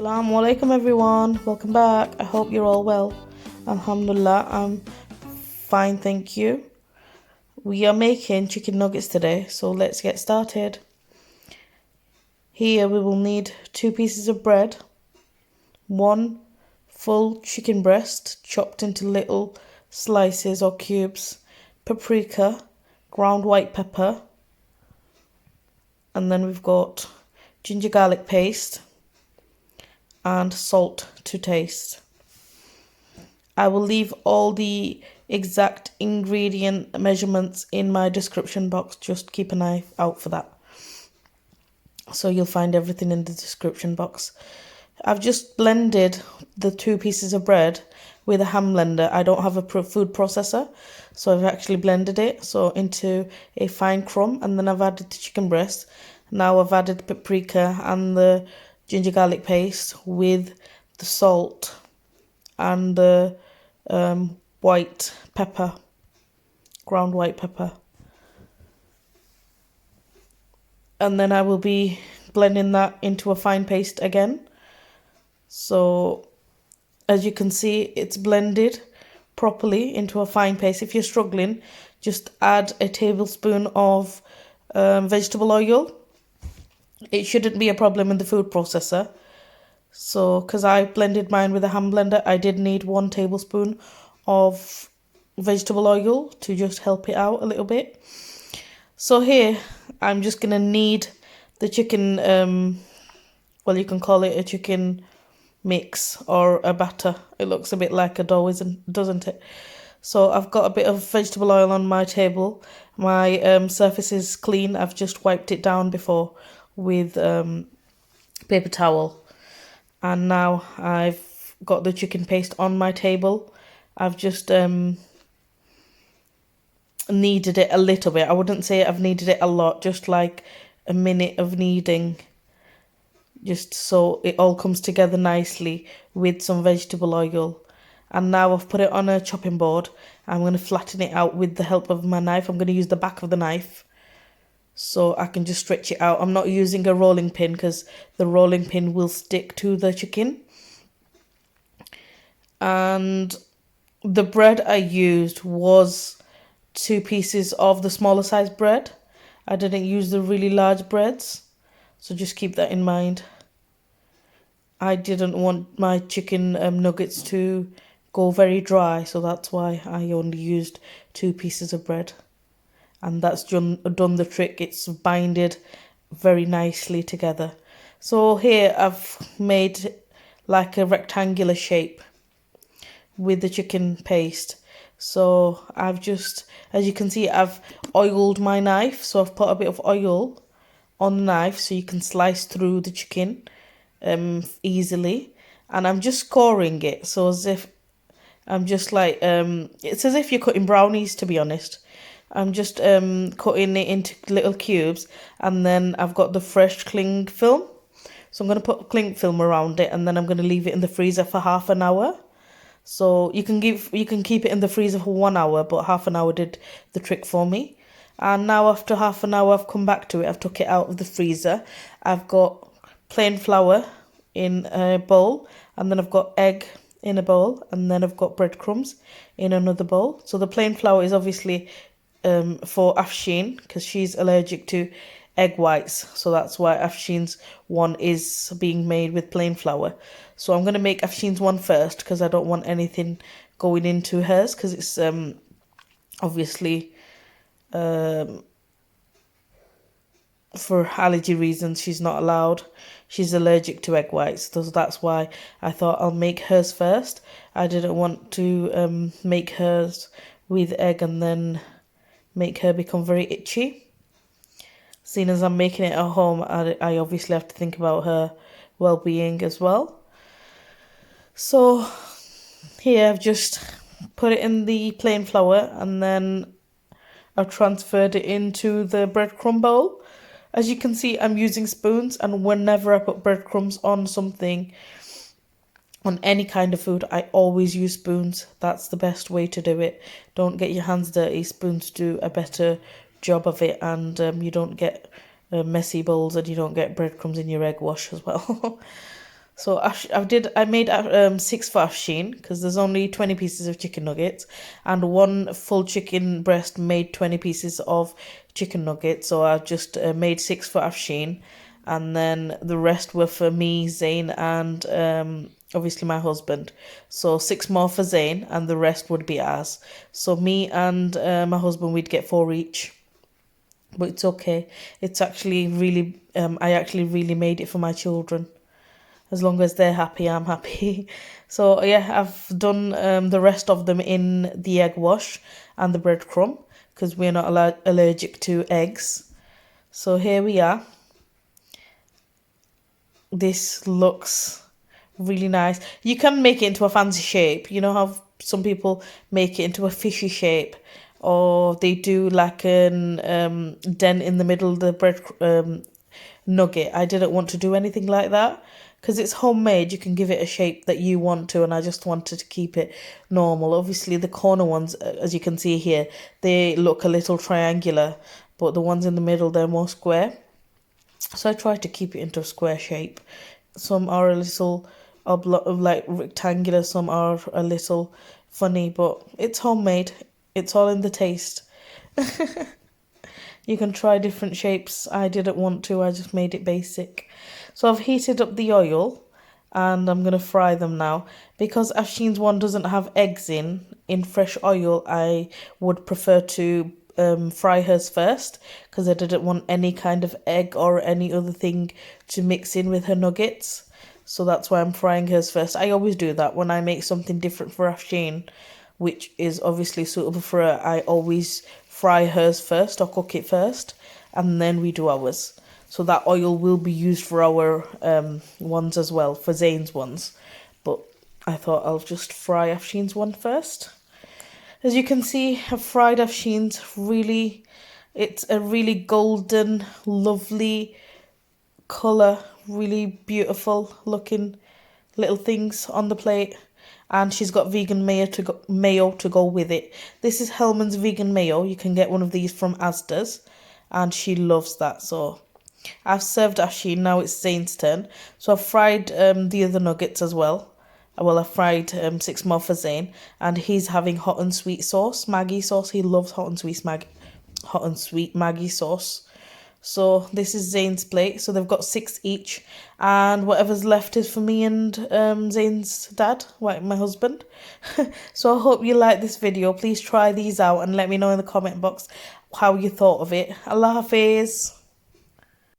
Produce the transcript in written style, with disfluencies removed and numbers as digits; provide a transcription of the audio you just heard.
Assalamu alaikum everyone, welcome back. I hope you're all well. Alhamdulillah, I'm fine, thank you. We are making chicken nuggets today, so let's get started. Here we will need 2 pieces of bread, 1 full chicken breast chopped into little slices or cubes, paprika, ground white pepper, and then we've got ginger garlic paste and salt to taste. I will leave all the exact ingredient measurements in my description box. Just keep an eye out for that. So you'll find everything in the description box. I've just blended the 2 pieces of bread with a hand blender. I don't have a food processor, so I've actually blended it into a fine crumb, and then I've added the chicken breast. Now I've added the paprika and the ginger garlic paste with the salt and the white pepper, ground white pepper. And then I will be blending that into a fine paste again. So as you can see, it's blended properly into a fine paste. If you're struggling, just add a tablespoon of vegetable oil. It shouldn't be a problem in the food processor. So, because I blended mine with a hand blender, I did need 1 tablespoon of vegetable oil to just help it out a little bit. So here, I'm just going to knead the chicken, well, you can call it a chicken mix or a batter. It looks a bit like a dough, doesn't it? So I've got a bit of vegetable oil on my table. My surface is clean. I've just wiped it down before with paper towel. And now I've got the chicken paste on my table. I've just kneaded it a little bit. I wouldn't say I've kneaded it a lot, just like a minute of kneading, just so it all comes together nicely with some vegetable oil. And now I've put it on a chopping board. I'm going to flatten it out with the help of my knife. I'm going to use the back of the knife so I can just stretch it out. I'm not using a rolling pin because the rolling pin will stick to the chicken. And the bread I used was 2 pieces of the smaller size bread. I didn't use the really large breads, so just keep that in mind. I didn't want my chicken nuggets to go very dry, so that's why I only used 2 pieces of bread. And that's done the trick. It's binded very nicely together. So here I've made like a rectangular shape with the chicken paste. So I've just, as you can see, I've oiled my knife. So I've put a bit of oil on the knife so you can slice through the chicken easily. And I'm just scoring it. So as if I'm just like, it's as if you're cutting brownies, to be honest. I'm just cutting it into little cubes, and then I've got the fresh cling film. So I'm going to put cling film around it, and then I'm going to leave it in the freezer for half an hour. So you can keep it in the freezer for 1 hour, but half an hour did the trick for me. And now after half an hour, I've come back to it. I've took it out of the freezer. I've got plain flour in a bowl, and then I've got egg in a bowl, and then I've got breadcrumbs in another bowl. So the plain flour is obviously for Afshin, because she's allergic to egg whites, so that's why Afshin's one is being made with plain flour. So I'm going to make Afshin's one first, because I don't want anything going into hers, because it's obviously for allergy reasons she's not allowed. She's allergic to egg whites, so that's why I thought I'll make hers first. I didn't want to make hers with egg and then make her become very itchy. Seeing as I'm making it at home, I obviously have to think about her well-being as well. So here I've just put it in the plain flour, and then I've transferred it into the breadcrumb bowl. As you can see, I'm using spoons, and whenever I put breadcrumbs on something, on any kind of food, I always use spoons. That's the best way to do it. Don't get your hands dirty. Spoons do a better job of it, and you don't get messy bowls, and you don't get breadcrumbs in your egg wash as well. So I made 6 for Afshin because there's only 20 pieces of chicken nuggets, and one full chicken breast made 20 pieces of chicken nuggets. So I just made 6 for Afshin, and then the rest were for me, Zayn, and obviously my husband. So 6 more for Zayn, and the rest would be ours. So me and my husband, we'd get 4 each. But it's okay. It's actually really, I actually really made it for my children. As long as they're happy, I'm happy. So yeah, I've done the rest of them in the egg wash and the breadcrumb because we're not allergic to eggs. So here we are. This looks really nice. You can make it into a fancy shape. You know how some people make it into a fishy shape, or they do like an dent in the middle of the bread nugget. I didn't want to do anything like that because it's homemade. You can give it a shape that you want to, and I just wanted to keep it normal. Obviously the corner ones, as you can see here, they look a little triangular, but the ones in the middle, they're more square. So I tried to keep it into a square shape. Some are a little like rectangular, some are a little funny, but it's homemade. It's all in the taste. You can try different shapes. I didn't want to, I just made it basic. So I've heated up the oil and I'm going to fry them now. Because Afshin's one doesn't have eggs in fresh oil, I would prefer to fry hers first because I didn't want any kind of egg or any other thing to mix in with her nuggets. So that's why I'm frying hers first. I always do that when I make something different for Afshin, which is obviously suitable for her. I always fry hers first or cook it first, and then we do ours. So that oil will be used for our ones as well, for Zayn's ones. But I thought I'll just fry Afshin's one first. As you can see, I've fried Afshin's really. It's a really golden, lovely colour, really beautiful looking little things on the plate. And she's got vegan mayo to go with it. This is Hellmann's vegan mayo. You can get one of these from Asda's, and she loves that. So I've served Afshin, now it's Zayn's turn. So I've fried the other nuggets as well. Well, I fried 6 more for Zayn, and he's having hot and sweet sauce, Maggi sauce. He loves hot and sweet Maggi sauce. So this is Zayn's plate. So they've got 6 each, and whatever's left is for me and Zayn's dad, my husband. So I hope you like this video. Please try these out and let me know in the comment box how you thought of it. Allah Hafiz.